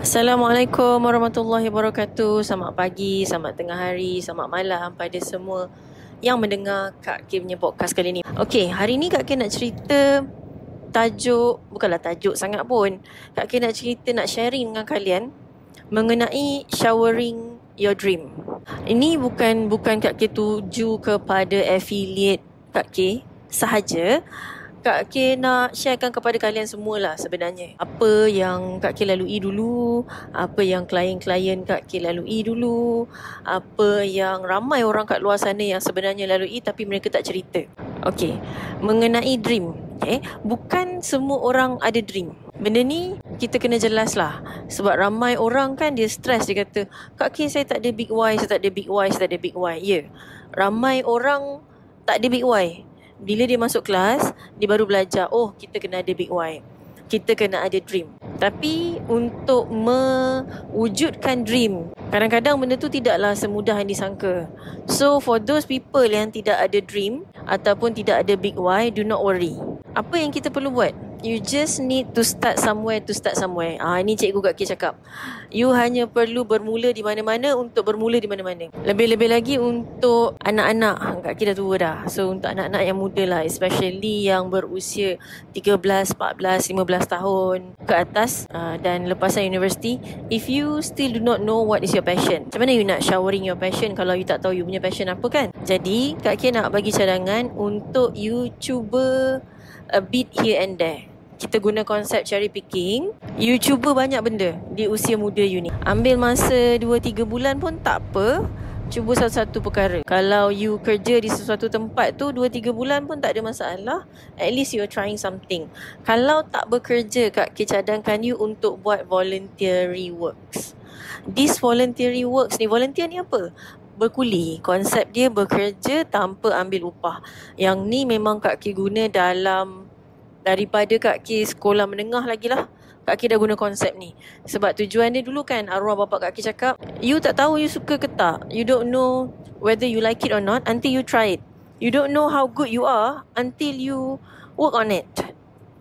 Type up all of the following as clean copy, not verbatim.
Assalamualaikum warahmatullahi wabarakatuh. Selamat pagi, selamat tengah hari, selamat malam pada semua yang mendengar Kak Kim punya podcast kali ni. Okey, hari ni Kak Kim nak cerita tajuk, bukanlah tajuk sangat pun. Kak Kim nak cerita, nak sharing dengan kalian mengenai showering your dream. Ini bukan Kak Kim tuju kepada affiliate Kak Kim sahaja. Kak K nak sharekan kepada kalian semualah sebenarnya. Apa yang Kak K lalui dulu, apa yang klien-klien Kak K lalui dulu, apa yang ramai orang kat luar sana yang sebenarnya lalui tapi mereka tak cerita. Okey, mengenai dream. Okay, bukan semua orang ada dream. Benda ni kita kena jelas lah. Sebab ramai orang kan dia stres, dia kata, Kak K saya tak ada big why, saya tak ada big why, saya tak ada big why. Ya, ramai orang tak ada big why. Bila dia masuk kelas, dia baru belajar, oh kita kena ada big why, kita kena ada dream. Tapi untuk mewujudkan dream, kadang-kadang benda tu tidaklah semudah yang disangka. So for those people yang tidak ada dream ataupun tidak ada big why, do not worry. Apa yang kita perlu buat? You just need to start somewhere. Ini cikgu Kak K cakap. You hanya perlu bermula di mana-mana untuk bermula di mana-mana. Lebih-lebih lagi untuk anak-anak. Kak K dah tua dah. So untuk anak-anak yang muda lah, especially yang berusia 13, 14, 15 tahun ke atas dan lepasan universiti, if you still do not know what is your passion, macam mana you nak showering your passion kalau you tak tahu you punya passion apa kan? Jadi Kak K nak bagi cadangan untuk you cuba a bit here and there. Kita guna konsep cherry picking. You cuba banyak benda di usia muda you ni. Ambil masa 2-3 bulan pun tak apa. Cuba satu-satu perkara. Kalau you kerja di sesuatu tempat tu 2-3 bulan pun tak ada masalah. At least you are trying something. Kalau tak bekerja, Kak K cadangkan you untuk buat voluntary works. This voluntary works ni, volunteer ni apa? Berkuli. Konsep dia bekerja tanpa ambil upah. Yang ni memang Kak K guna daripada Kak K sekolah menengah lagi lah. Kak K dah guna konsep ni. Sebab tujuan dia dulu kan, arwah bapak Kak K cakap, you tak tahu you suka ke tak. You don't know whether you like it or not until you try it. You don't know how good you are until you work on it.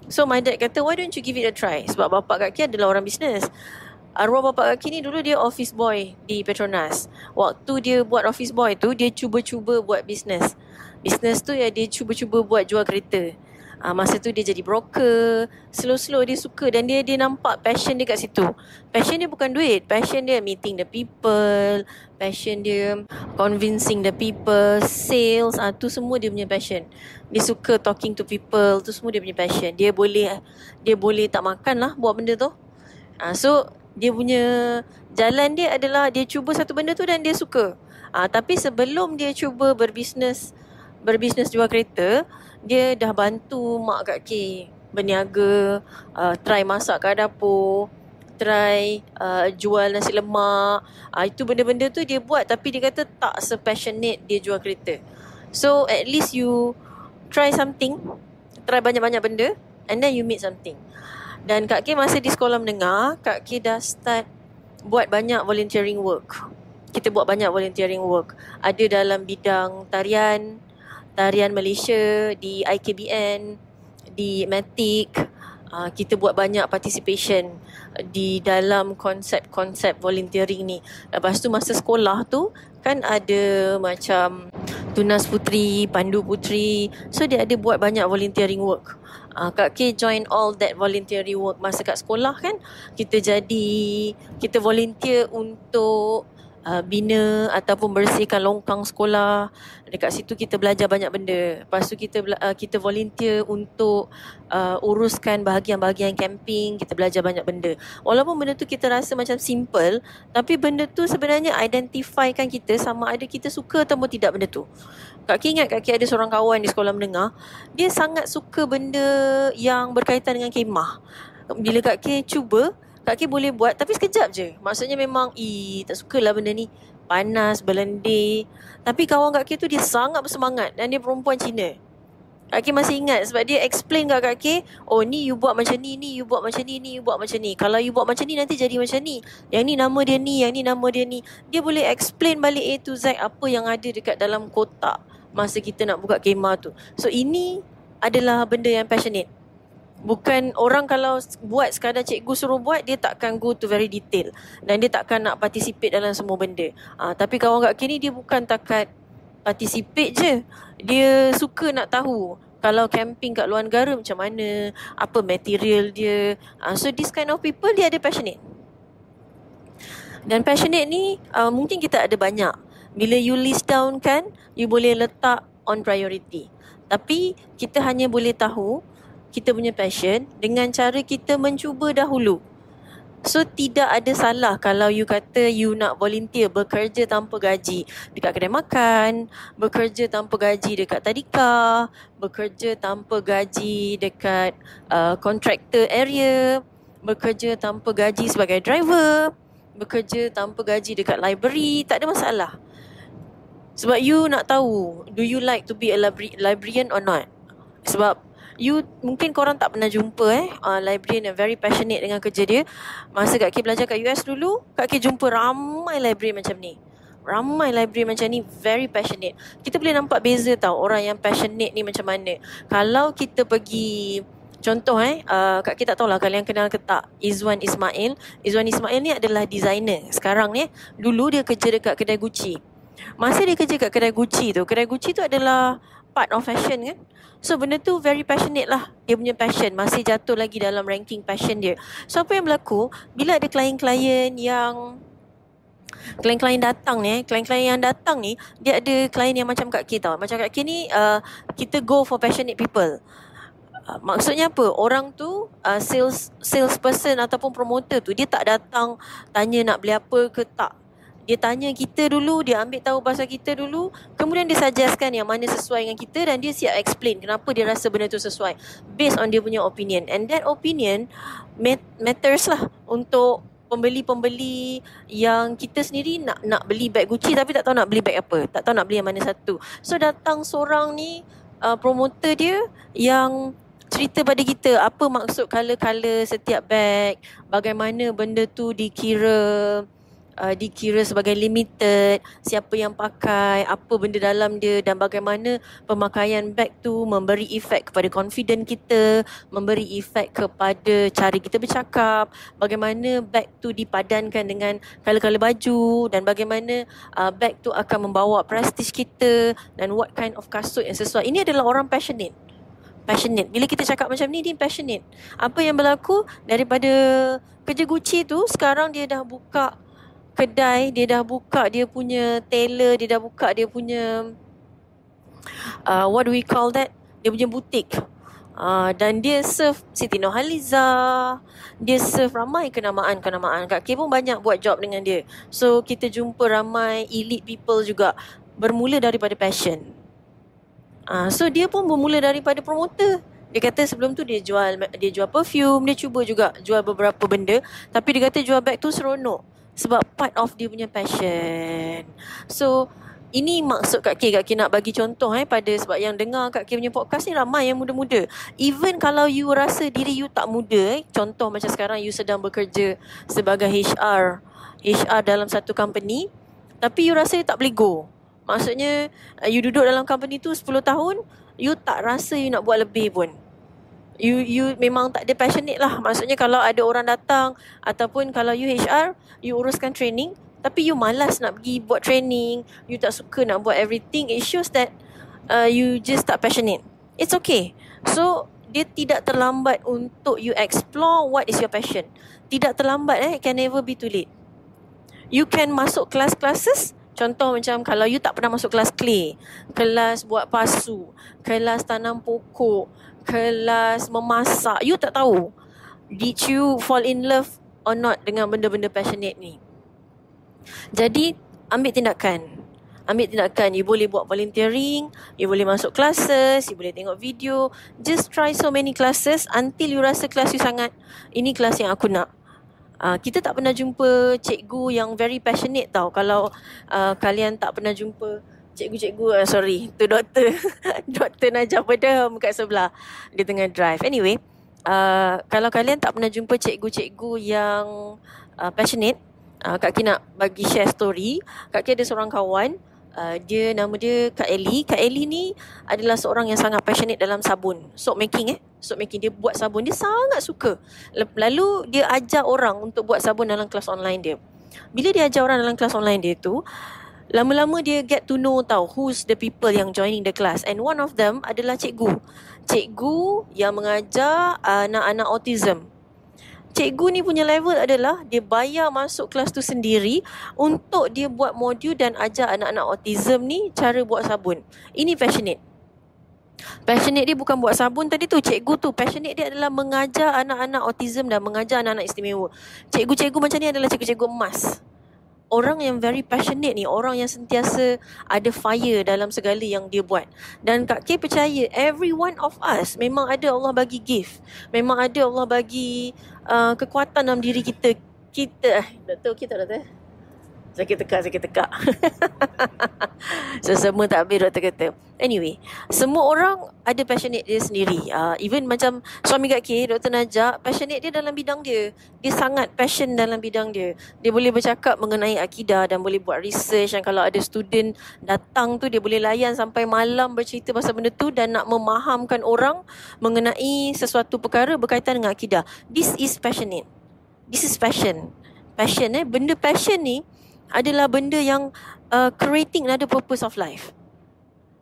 So my dad kata, why don't you give it a try? Sebab bapak Kak K adalah orang bisnes. Arwah bapak Kak K ni dulu dia office boy di Petronas. Waktu dia buat office boy tu, dia cuba-cuba buat bisnes. Bisnes tu ya dia cuba-cuba buat jual kereta. Masa tu dia jadi broker. Slow-slow dia suka dan dia nampak passion dia kat situ. Passion dia bukan duit. Passion dia meeting the people. Passion dia convincing the people. Sales. Tu semua dia punya passion. Dia suka talking to people. Tu semua dia punya passion. Dia boleh tak makan lah buat benda tu. So dia punya jalan dia adalah dia cuba satu benda tu dan dia suka. Tapi sebelum dia cuba berbisnes jual kereta, dia dah bantu mak Kak K berniaga, try masak kat dapur, try jual nasi lemak. Itu benda-benda tu dia buat tapi dia kata tak se-passionate dia jual kereta. So at least you try something, try banyak-banyak benda and then you meet something. Dan Kak K masa di sekolah menengah, Kak K dah start buat banyak volunteering work. Kita buat banyak volunteering work. Ada dalam bidang tarian Malaysia, di IKBN, di Matic. Kita buat banyak participation di dalam konsep-konsep volunteering ni. Lepas tu masa sekolah tu kan ada macam Tunas Puteri, Pandu Puteri. So dia ada buat banyak volunteering work. Kak K join all that voluntary work masa kat sekolah kan. Kita volunteer untuk bina ataupun bersihkan longkang sekolah. Dekat situ kita belajar banyak benda. Lepas tu kita volunteer untuk uruskan bahagian-bahagian camping. Kita belajar banyak benda. Walaupun benda tu kita rasa macam simple, tapi benda tu sebenarnya identifykan kita sama ada kita suka ataupun tidak benda tu. Kak K ingat Kak K ada seorang kawan di sekolah menengah. Dia sangat suka benda yang berkaitan dengan kemah. Bila Kak K cuba, Kak K boleh buat tapi sekejap je. Maksudnya memang tak sukalah benda ni. Panas, berlendir. Tapi kawan Kak K tu dia sangat bersemangat dan dia perempuan Cina. Kak K masih ingat sebab dia explain kat Kak K, oh ni you buat macam ni, you buat macam ni, you buat macam ni. Kalau you buat macam ni nanti jadi macam ni. Yang ni nama dia ni, yang ni nama dia ni. Dia boleh explain balik A to Z apa yang ada dekat dalam kotak masa kita nak buka kemah tu. So ini adalah benda yang passionate. Bukan orang kalau buat sekadar cikgu suruh buat, dia takkan go to very detail. Dan dia takkan nak participate dalam semua benda. Tapi kawan Kak K ni dia bukan takat participate je. Dia suka nak tahu kalau camping kat luar negara macam mana, apa material dia. So this kind of people dia ada passionate. Dan passionate ni mungkin kita ada banyak. Bila you list down kan, you boleh letak on priority. Tapi kita hanya boleh tahu kita punya passion dengan cara kita mencuba dahulu. So tidak ada salah kalau you kata you nak volunteer bekerja tanpa gaji dekat kedai makan, bekerja tanpa gaji dekat tadika, bekerja tanpa gaji dekat contractor area, bekerja tanpa gaji sebagai driver, bekerja tanpa gaji dekat library, tak ada masalah. Sebab you nak tahu, do you like to be a librarian or not? Sebab you mungkin korang tak pernah jumpa librarian yang very passionate dengan kerja dia. Masa Kak K belajar kat US dulu, Kak K jumpa ramai librarian macam ni. Ramai librarian macam ni very passionate. Kita boleh nampak beza tau orang yang passionate ni macam mana. Kalau kita pergi contoh Kak K tak tahulah kalian kenal ke tak Izwan Ismail. Izwan Ismail ni adalah designer. Sekarang ni dulu dia kerja dekat kedai Gucci. Masa dia kerja kat kedai Gucci tu adalah part of fashion kan. So benda tu very passionate lah. Dia punya passion masih jatuh lagi dalam ranking passion dia. So apa yang berlaku, bila ada klien-klien datang ni, klien-klien yang datang ni, dia ada klien yang macam Kak K tau. Macam Kak K ni kita go for passionate people. Maksudnya apa? Orang tu salesperson ataupun promoter tu, dia tak datang tanya nak beli apa ke tak. Dia tanya kita dulu, dia ambil tahu pasal kita dulu, kemudian dia suggestkan yang mana sesuai dengan kita dan dia siap explain kenapa dia rasa benda tu sesuai based on dia punya opinion. And that opinion matters lah untuk pembeli-pembeli yang kita sendiri nak beli beg Gucci tapi tak tahu nak beli beg apa, tak tahu nak beli yang mana satu. So datang seorang ni promoter dia yang cerita pada kita apa maksud color-color setiap beg, bagaimana benda tu dikira sebagai limited, siapa yang pakai, apa benda dalam dia dan bagaimana pemakaian beg tu memberi efek kepada confident kita, memberi efek kepada cara kita bercakap, bagaimana beg tu dipadankan dengan color-color baju dan bagaimana beg tu akan membawa prestige kita dan what kind of kasut yang sesuai. Ini adalah orang passionate. Bila kita cakap macam ni, dia passionate. Apa yang berlaku daripada kerja Gucci tu, sekarang dia dah buka kedai, dia dah buka dia punya tailor, dia dah buka dia punya what do we call that? Dia punya butik. Dan dia serve Siti Nurhaliza, dia serve ramai kenamaan. Kak K pun banyak buat job dengan dia. So kita jumpa ramai elite people juga, bermula daripada passion. So dia pun bermula daripada promoter. Dia kata sebelum tu dia jual perfume, dia cuba juga jual beberapa benda, tapi dia kata jual beg tu seronok sebab part of dia punya passion. So ini maksud Kak K nak bagi contoh pada, sebab yang dengar Kak K punya podcast ni ramai yang muda-muda. Even kalau you rasa diri you tak muda, contoh macam sekarang you sedang bekerja sebagai HR dalam satu company, tapi you rasa you tak boleh go. Maksudnya you duduk dalam company tu 10 tahun, you tak rasa you nak buat lebih pun. You memang tak ada passionate lah. Maksudnya kalau ada orang datang ataupun kalau you HR, you uruskan training tapi you malas nak pergi buat training, you tak suka nak buat everything, it shows that you just tak passionate. It's okay. So dia tidak terlambat untuk you explore what is your passion. Tidak terlambat it can never be too late. You can masuk classes. Contoh macam kalau you tak pernah masuk kelas clay, kelas buat pasu, kelas tanam pokok, kelas memasak, you tak tahu did you fall in love or not dengan benda-benda passionate ni. Jadi ambil tindakan. You boleh buat volunteering, you boleh masuk classes, you boleh tengok video. Just try so many classes until you rasa kelas you sangat, ini kelas yang aku nak. Kita tak pernah jumpa cikgu yang very passionate tau. Kalau kalian tak pernah jumpa cikgu-cikgu, tu doktor Dr. Najah Pedam kat sebelah, dia tengah drive. Anyway, kalau kalian tak pernah jumpa cikgu-cikgu yang passionate, Kak K nak bagi share story. Kak K ada seorang kawan, Nama dia Kak Ellie. Kak Ellie ni adalah seorang yang sangat passionate dalam sabun. Soap making. Soap making. Dia buat sabun. Dia sangat suka. Lalu dia ajar orang untuk buat sabun dalam kelas online dia. Bila dia ajar orang dalam kelas online dia tu, lama-lama dia get to know tahu who's the people yang joining the class. And one of them adalah cikgu. Cikgu yang mengajar anak-anak autism. Cikgu ni punya level adalah dia bayar masuk kelas tu sendiri untuk dia buat modul dan ajar anak-anak autism ni cara buat sabun. Ini passionate. Passionate dia bukan buat sabun tadi tu. Cikgu tu passionate dia adalah mengajar anak-anak autism dan mengajar anak-anak istimewa. Cikgu-cikgu macam ni adalah cikgu-cikgu emas. Orang yang very passionate ni, orang yang sentiasa ada fire dalam segala yang dia buat. Dan Kak K percaya every one of us memang ada Allah bagi gift. Memang ada Allah bagi kekuatan dalam diri kita. Doktor kita sakit tekak. So semua tak habis doktor kata. Anyway, semua orang ada passionate dia sendiri. Even macam suami Kak K, Dr. Najak, passionate dia dalam bidang dia. Dia sangat passion dalam bidang dia. Dia boleh bercakap mengenai akidah dan boleh buat research. Dan kalau ada student datang tu, dia boleh layan sampai malam bercerita pasal benda tu dan nak memahamkan orang mengenai sesuatu perkara berkaitan dengan akidah. This is passionate. This is passion. Benda passion ni adalah benda yang creating another purpose of life.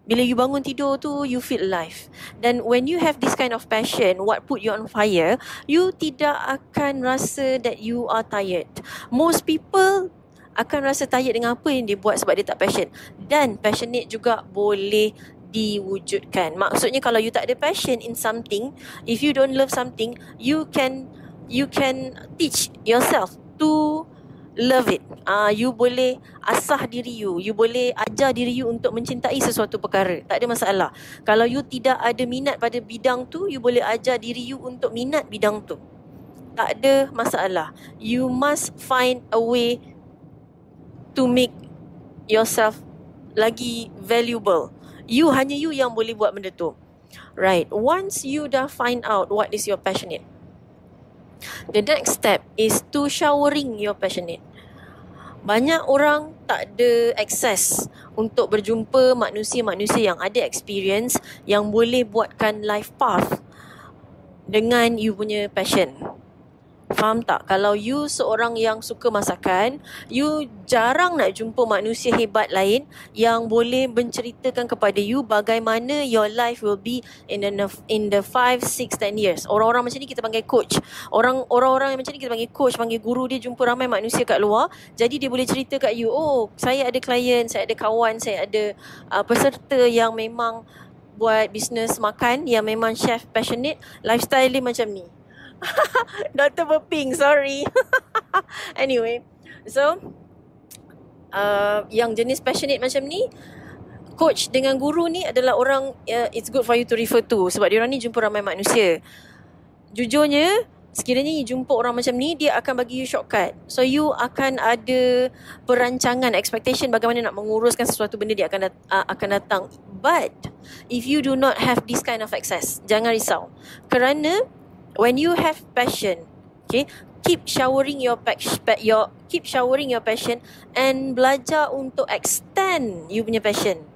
Bila you bangun tidur tu, you feel alive. Dan when you have this kind of passion, what put you on fire, you tidak akan rasa that you are tired. Most people akan rasa tired dengan apa yang dia buat sebab dia tak passion. Dan passionate juga boleh diwujudkan. Maksudnya kalau you tak ada passion in something, if you don't love something, you can teach yourself to love it. You boleh asah diri you. You boleh ajar diri you untuk mencintai sesuatu perkara. Tak ada masalah. Kalau you tidak ada minat pada bidang tu, you boleh ajar diri you untuk minat bidang tu. Tak ada masalah. You must find a way to make yourself lagi valuable. Hanya you yang boleh buat benda tu. Right. Once you dah find out what is your passionate, the next step is to showering your passionate. Banyak orang tak ada akses untuk berjumpa manusia-manusia yang ada experience yang boleh buatkan life path dengan you punya passion. Faham tak? Kalau you seorang yang suka masakan, you jarang nak jumpa manusia hebat lain yang boleh menceritakan kepada you bagaimana your life will be in the 5, 6, 10 years. Orang-orang macam ni kita panggil coach. Orang-orang macam ni kita panggil coach, panggil guru. Dia jumpa ramai manusia kat luar. Jadi dia boleh cerita kat you, oh, saya ada klien, saya ada kawan, saya ada peserta yang memang buat bisnes makan, yang memang chef passionate, lifestyle dia macam ni. Dr. Burping, sorry. Anyway, so yang jenis passionate macam ni, coach dengan guru ni adalah orang it's good for you to refer to. Sebab diorang ni jumpa ramai manusia. Jujurnya, sekiranya you jumpa orang macam ni, dia akan bagi you shortcut. So you akan ada perancangan, expectation bagaimana nak menguruskan sesuatu benda dia akan datang. But if you do not have this kind of access, jangan risau. Kerana when you have passion, okay, keep showering your passion and belajar untuk extend you punya passion.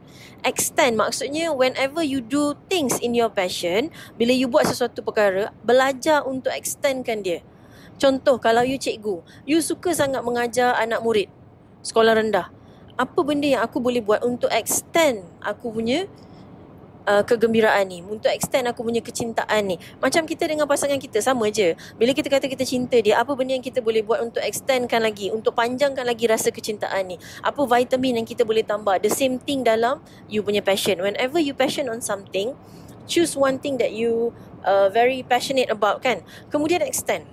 Extend maksudnya whenever you do things in your passion, bila you buat sesuatu perkara, belajar untuk extendkan dia. Contoh, kalau you cikgu, you suka sangat mengajar anak murid sekolah rendah. Apa benda yang aku boleh buat untuk extend aku punya kegembiraan ni, untuk extend aku punya kecintaan ni. Macam kita dengan pasangan kita, sama je. Bila kita kata kita cinta dia, apa benda yang kita boleh buat untuk extendkan lagi, untuk panjangkan lagi rasa kecintaan ni? Apa vitamin yang kita boleh tambah? The same thing dalam you punya passion. Whenever you passion on something, choose one thing that you very passionate about, kan? Kemudian extend.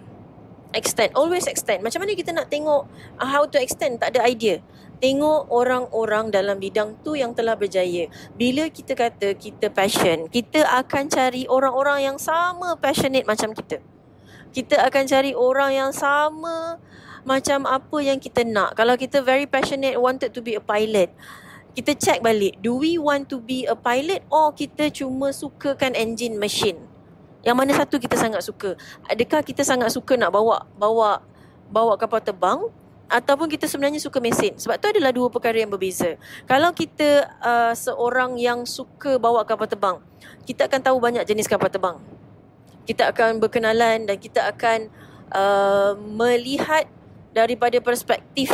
Always extend. Macam mana kita nak tengok how to extend? Tak ada idea. Tengok orang-orang dalam bidang tu yang telah berjaya. Bila kita kata kita passion, kita akan cari orang-orang yang sama passionate macam kita. Kita akan cari orang yang sama macam apa yang kita nak. Kalau kita very passionate, wanted to be a pilot, kita check balik, do we want to be a pilot or kita cuma sukakan engine machine? Yang mana satu kita sangat suka? Adakah kita sangat suka nak bawa kapal terbang? ataupun kita sebenarnya suka mesin. Sebab tu adalah dua perkara yang berbeza. Kalau kita seorang yang suka bawa kapal terbang, kita akan tahu banyak jenis kapal terbang. Kita akan berkenalan dan kita akan melihat daripada perspektif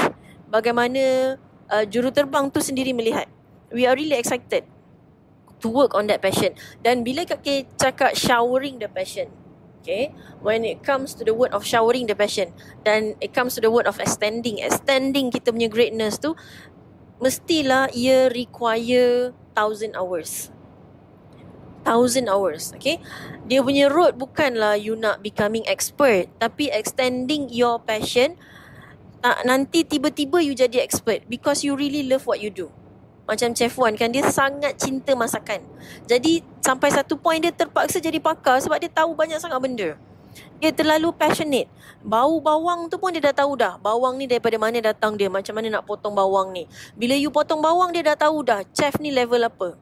bagaimana juruterbang tu sendiri melihat. We are really excited to work on that passion. Dan bila Kak K cakap showering the passion, okay, when it comes to the word of showering the passion, dan it comes to the word of extending kita punya greatness tu, mestilah ia require 1,000 hours. 1,000 hours, okay. Dia punya road bukanlah you nak becoming expert, tapi extending your passion. Nanti tiba-tiba you jadi expert because you really love what you do. Macam Chef Wan kan, dia sangat cinta masakan. Jadi sampai satu point dia terpaksa jadi pakar sebab dia tahu banyak sangat benda. Dia terlalu passionate. Bau bawang tu pun dia dah tahu dah. Bawang ni daripada mana datang dia, macam mana nak potong bawang ni. Bila you potong bawang, dia dah tahu dah chef ni level apa.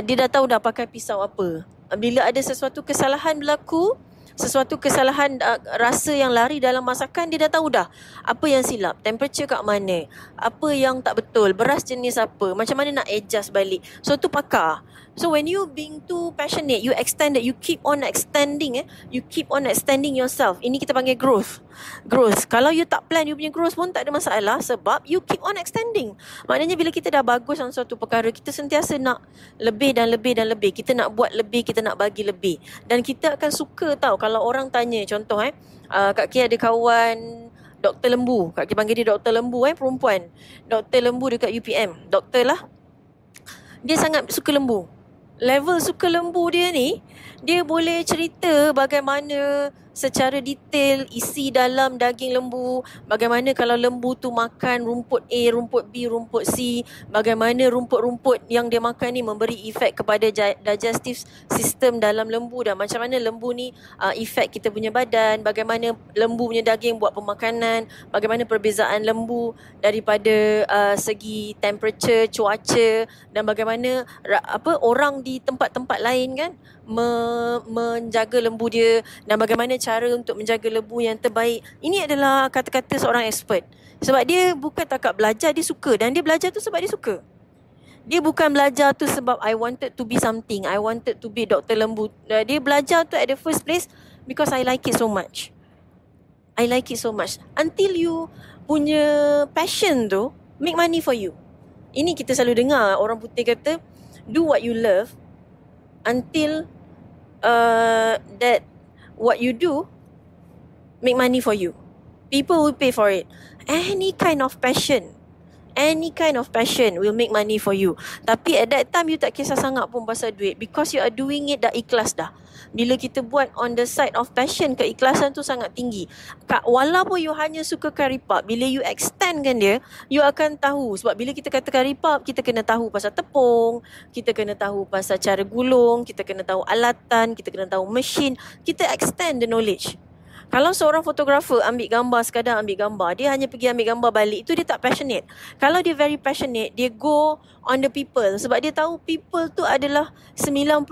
Dia dah tahu dah pakai pisau apa. Bila ada sesuatu kesalahan berlaku, sesuatu kesalahan rasa yang lari dalam masakan, dia dah tahu dah apa yang silap, temperature kat mana, apa yang tak betul, beras jenis apa, macam mana nak adjust balik. So tu pakar. So when you being too passionate, you extend that, you keep on extending you keep on extending yourself. Ini kita panggil growth. Kalau you tak plan you punya growth pun tak ada masalah, sebab you keep on extending. Maknanya bila kita dah bagus dalam suatu perkara, kita sentiasa nak lebih dan lebih dan lebih. Kita nak buat lebih, kita nak bagi lebih. Dan kita akan suka tahu kalau orang tanya, contoh Kak K ada kawan Dr. Lembu. Kak K panggil dia Dr. Lembu perempuan. Dr. Lembu dekat UPM. Doktor lah. Dia sangat suka lembu. Level suka lembu dia ni, dia boleh cerita bagaimana secara detail isi dalam daging lembu, bagaimana kalau lembu tu makan rumput A, rumput B, rumput C, bagaimana rumput-rumput yang dia makan ni memberi efek kepada digestive system dalam lembu, dan macam mana lembu ni efek kita punya badan, bagaimana lembu punya daging buat pemakanan, bagaimana perbezaan lembu daripada segi temperature, cuaca, dan bagaimana orang di tempat-tempat lain kan menjaga lembu dia, dan bagaimana cara untuk menjaga lembu yang terbaik. Ini adalah kata-kata seorang expert. Sebab dia bukan takat belajar, dia suka. Dan dia belajar tu sebab dia suka. Dia bukan belajar tu sebab I wanted to be something, I wanted to be Dr. Lembu. Dia belajar tu at the first place because I like it so much. I like it so much. Until you punya passion tu make money for you. Ini kita selalu dengar orang putih kata, do what you love until that what you do make money for you. People will pay for it. Any kind of passion will make money for you. Tapi at that time you tak kisah sangat pun pasal duit, because you are doing it dah ikhlas dah. Bila kita buat on the side of passion, keikhlasan tu sangat tinggi. Walaupun you hanya suka curry puff, bila you extendkan dia, you akan tahu. Sebab bila kita kata curry puff, kita kena tahu pasal tepung, kita kena tahu pasal cara gulung, kita kena tahu alatan, kita kena tahu mesin. Kita extend the knowledge. Kalau seorang fotografer ambil gambar, sekadar ambil gambar, dia hanya pergi ambil gambar balik, itu dia tak passionate. Kalau dia very passionate, dia go on the people. Sebab dia tahu people tu adalah 90%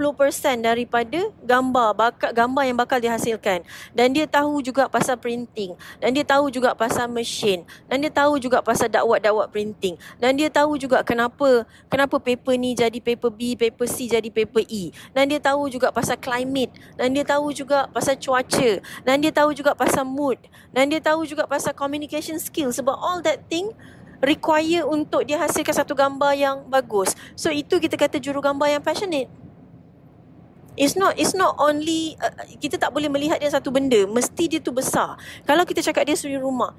daripada gambar yang bakal dihasilkan. Dan dia tahu juga pasal printing. Dan dia tahu juga pasal mesin. Dan dia tahu juga pasal dakwat-dakwat printing. Dan dia tahu juga kenapa paper ni jadi paper B, paper C jadi paper E. Dan dia tahu juga pasal climate. Dan dia tahu juga pasal cuaca. Dan dia tahu juga pasal mood, dan dia tahu juga pasal communication skill. Sebab all that thing require untuk dia hasilkan satu gambar yang bagus. So itu kita kata jurugambar yang passionate. It's not only kita tak boleh melihat dia satu benda, mesti dia tu besar. Kalau kita cakap dia suri rumah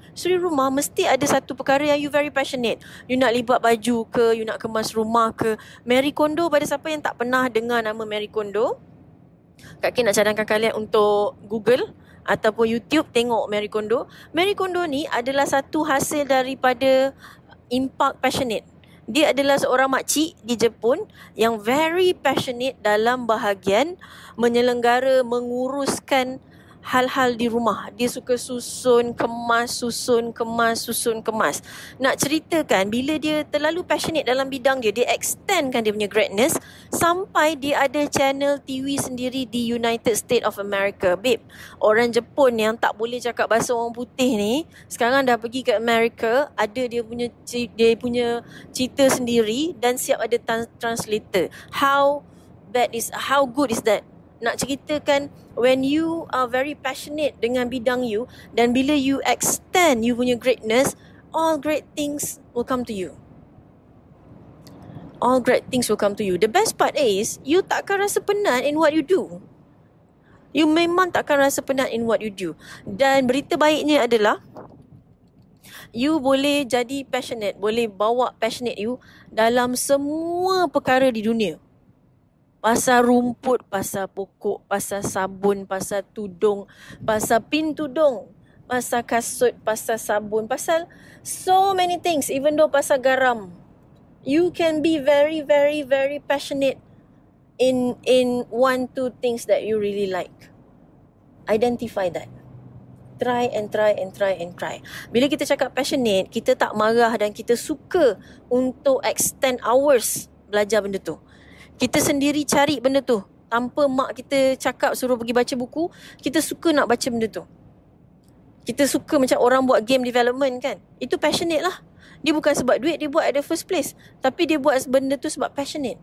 mesti ada satu perkara yang you very passionate. You nak lipat baju ke, you nak kemas rumah ke. Marie Kondo, pada siapa yang tak pernah dengar nama Marie Kondo, Kak K nak cadangkan kalian untuk Google ataupun YouTube, tengok Marie Kondo. Marie Kondo ni adalah satu hasil daripada impact passionate. Dia adalah seorang makcik di Jepun yang very passionate dalam bahagian menyelenggara, menguruskan hal-hal di rumah. Dia suka susun, kemas, Nak ceritakan bila dia terlalu passionate dalam bidang dia, dia extendkan dia punya greatness sampai dia ada channel TV sendiri di United States of America. Babe, orang Jepun yang tak boleh cakap bahasa orang putih ni sekarang dah pergi ke Amerika, ada dia punya cerita sendiri dan siap ada translator. How good is that? Nak ceritakan when you are very passionate dengan bidang you dan bila you extend you punya greatness, all great things will come to you. All great things will come to you. The best part is you takkan rasa penat in what you do. You memang takkan rasa penat in what you do. Dan berita baiknya adalah you boleh jadi passionate, boleh bawa passionate you dalam semua perkara di dunia. Pasal rumput, pasal pokok, pasal sabun, pasal tudung, pasal pin tudung, pasal kasut, pasal sabun, pasal so many things, even though pasal garam. You can be very, very, very passionate in one, two things that you really like. Identify that. Try. Bila kita cakap passionate, kita tak marah dan kita suka untuk extend hours belajar benda tu. Kita sendiri cari benda tu. Tanpa mak kita cakap suruh pergi baca buku, kita suka nak baca benda tu. Kita suka macam orang buat game development kan. Itu passionate lah. Dia bukan sebab duit dia buat at the first place. Tapi dia buat benda tu sebab passionate.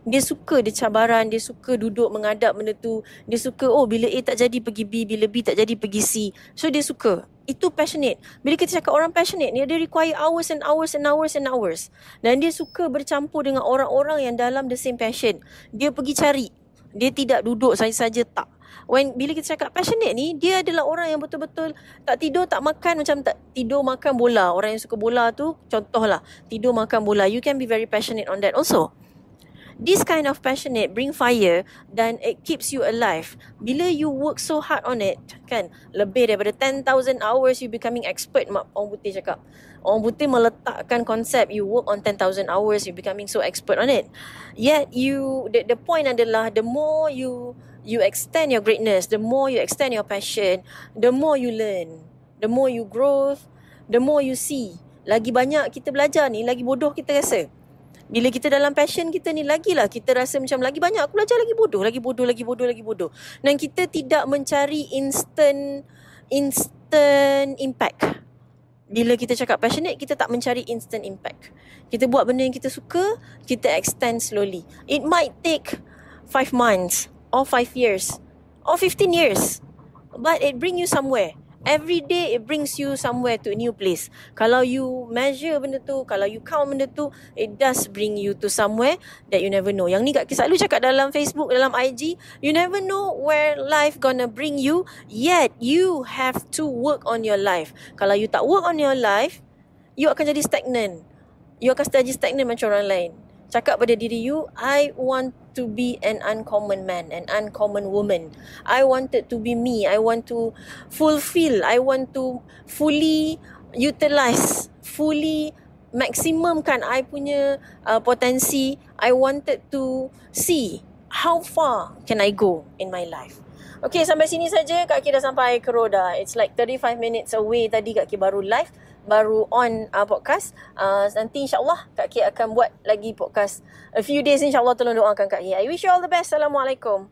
Dia suka dia cabaran, dia suka duduk menghadap benda tu. Dia suka bila A tak jadi pergi B, bila B tak jadi pergi C. So dia suka. Itu passionate. Bila kita cakap orang passionate ni, dia require hours and hours. Dan dia suka bercampur dengan orang-orang yang dalam the same passion. Dia pergi cari. Dia tidak duduk saja-saja tak. Bila kita cakap passionate ni, dia adalah orang yang betul-betul tak tidur, tak makan, macam tak tidur makan bola. Orang yang suka bola tu, contohlah, tidur makan bola. You can be very passionate on that also. This kind of passionate bring fire dan it keeps you alive. Bila you work so hard on it, kan, lebih daripada 10,000 hours you becoming expert, orang putih cakap. Orang putih meletakkan konsep you work on 10,000 hours, you becoming so expert on it. Yet the point adalah the more you extend your greatness, the more you extend your passion, the more you learn, the more you grow, the more you see. Lagi banyak kita belajar ni, lagi bodoh kita rasa. Bila kita dalam passion kita ni, lagilah kita rasa macam lagi banyak aku belajar, lagi bodoh. Dan kita tidak mencari instant impact. Bila kita cakap passionate, kita tak mencari instant impact. Kita buat benda yang kita suka, kita extend slowly. It might take 5 months or 5 years or 15 years. But it bring you somewhere. Every day it brings you somewhere to a new place. Kalau you measure benda tu, kalau you count benda tu, it does bring you to somewhere that you never know. Yang ni Kak Ki selalu cakap dalam Facebook, dalam IG, you never know where life gonna bring you, yet you have to work on your life. Kalau you tak work on your life, you akan jadi stagnant. You akan jadi stagnant macam orang lain. Cakap pada diri you, I want to be an uncommon man, an uncommon woman. I wanted to be me. I want to fulfill. I want to fully utilize, fully maksimumkan I punya potensi. I wanted to see how far can I go in my life. Okay, sampai sini saja Kak Ki dah sampai ke Roda. It's like 35 minutes away tadi Kak Ki baru live, baru on podcast. Nanti insyaAllah Kak Ki akan buat lagi podcast. A few days insyaAllah, tolong doakan Kak Ki. I wish you all the best. Assalamualaikum.